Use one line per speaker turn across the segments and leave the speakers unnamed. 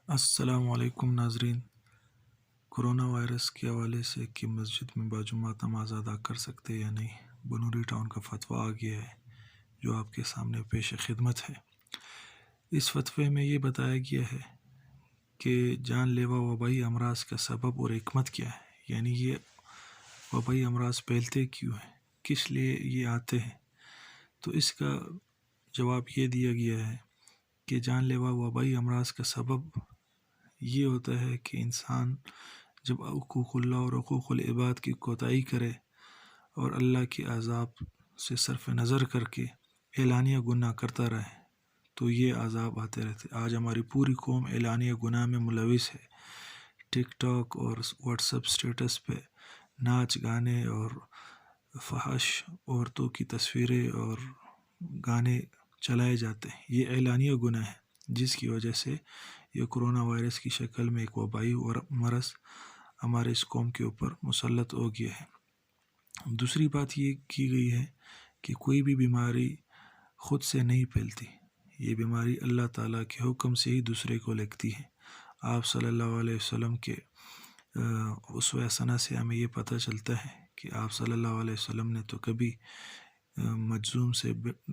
السلام علیکم ناظرین۔ کرونا وائرس کے حوالے سے کہ مسجد میں باجماعت نماز ادا کر سکتے یا نہیں، بنوری ٹاؤن کا فتویٰ آ گیا ہے جو آپ کے سامنے پیش خدمت ہے۔ اس فتوے میں یہ بتایا گیا ہے کہ جان لیوا وبائی امراض کا سبب اور حکمت کیا ہے، یعنی یہ وبائی امراض پھیلتے کیوں ہیں، کس لیے یہ آتے ہیں۔ تو اس کا جواب یہ دیا گیا ہے کہ جان لیوا وبائی امراض کا سبب یہ ہوتا ہے کہ انسان جب حقوق اللہ اور حقوق العباد کی کوتاہی کرے اور اللہ کے عذاب سے صرف نظر کر کے اعلانیہ گناہ کرتا رہے تو یہ عذاب آتے رہتے۔ آج ہماری پوری قوم اعلانیہ گناہ میں ملوث ہے۔ ٹک ٹاک اور واٹس ایپ اسٹیٹس پہ ناچ گانے اور فحش عورتوں کی تصویریں اور گانے چلائے جاتے ہیں۔ یہ اعلانیہ گناہ ہے جس کی وجہ سے یہ کرونا وائرس کی شکل میں ایک وبائی اور مرض ہمارے اس قوم کے اوپر مسلط ہو گیا ہے۔ دوسری بات یہ کی گئی ہے کہ کوئی بھی بیماری خود سے نہیں پھیلتی، یہ بیماری اللہ تعالیٰ کے حکم سے ہی دوسرے کو لگتی ہے۔ آپ صلی اللہ علیہ وسلم کے اسوہ حسنہ سے ہمیں یہ پتہ چلتا ہے کہ آپ صلی اللہ علیہ وسلم نے تو کبھی مجذوم سے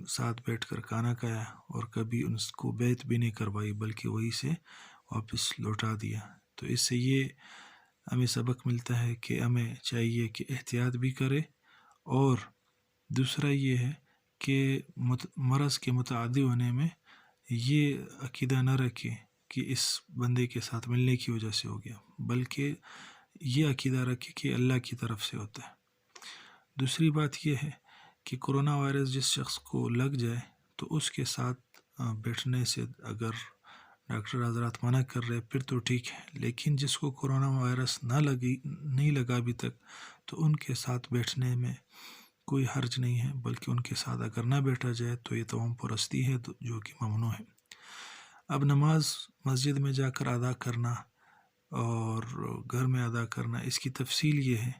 ساتھ بیٹھ کر کھانا کھایا اور کبھی ان کو بیعت بھی نہیں کروائی بلکہ وہی سے واپس لوٹا دیا۔ تو اس سے یہ ہمیں سبق ملتا ہے کہ ہمیں چاہیے کہ احتیاط بھی کرے، اور دوسرا یہ ہے کہ مرض کے متعدی ہونے میں یہ عقیدہ نہ رکھے کہ اس بندے کے ساتھ ملنے کی وجہ سے ہو گیا، بلکہ یہ عقیدہ رکھے کہ اللہ کی طرف سے ہوتا ہے۔ دوسری بات یہ ہے کہ کرونا وائرس جس شخص کو لگ جائے تو اس کے ساتھ بیٹھنے سے اگر ڈاکٹر حضرات منع کر رہے پھر تو ٹھیک ہے، لیکن جس کو کرونا وائرس نہیں لگا ابھی تک تو ان کے ساتھ بیٹھنے میں کوئی حرج نہیں ہے، بلکہ ان کے ساتھ اگر نہ بیٹھا جائے تو یہ توہم پرستی ہے جو کہ ممنوع ہے۔ اب نماز مسجد میں جا کر ادا کرنا اور گھر میں ادا کرنا، اس کی تفصیل یہ ہے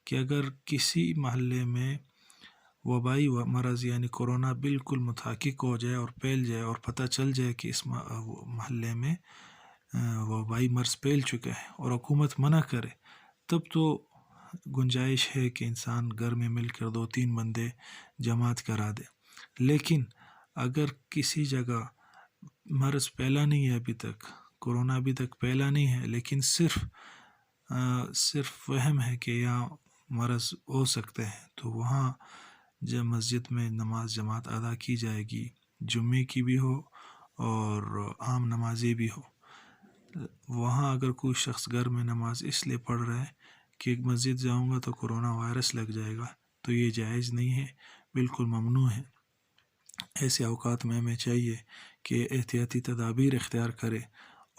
کہ اگر کسی محلے میں وبائی مرض یعنی کرونا بالکل متحقق ہو جائے اور پھیل جائے اور پتہ چل جائے کہ اس محلے میں وبائی مرض پھیل چکا ہے اور حکومت منع کرے، تب تو گنجائش ہے کہ انسان گھر میں مل کر 2-3 بندے جماعت کرا دے۔ لیکن اگر کسی جگہ مرض پھیلا نہیں ہے ابھی تک، کرونا ابھی تک پھیلا نہیں ہے، لیکن صرف وہم ہے کہ یہاں مرض ہو سکتے ہیں، تو وہاں جب مسجد میں نماز جماعت ادا کی جائے گی، جمعے کی بھی ہو اور عام نمازیں بھی ہو۔ وہاں اگر کوئی شخص گھر میں نماز اس لیے پڑھ رہا ہے کہ مسجد جاؤں گا تو کرونا وائرس لگ جائے گا، تو یہ جائز نہیں ہے، بالکل ممنوع ہے۔ ایسے اوقات میں ہمیں چاہیے کہ احتیاطی تدابیر اختیار کرے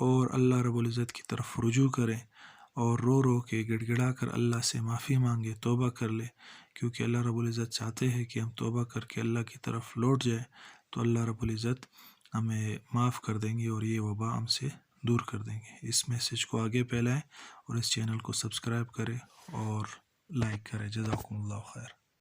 اور اللہ رب العزت کی طرف رجوع کرے اور رو رو کے گڑ گڑا کر اللہ سے معافی مانگے، توبہ کر لے، کیونکہ اللہ رب العزت چاہتے ہیں کہ ہم توبہ کر کے اللہ کی طرف لوٹ جائے تو اللہ رب العزت ہمیں معاف کر دیں گے اور یہ وبا ہم سے دور کر دیں گے۔ اس میسج کو آگے پھیلائیں اور اس چینل کو سبسکرائب کریں اور لائک کریں۔ جزاکم اللہ خیر۔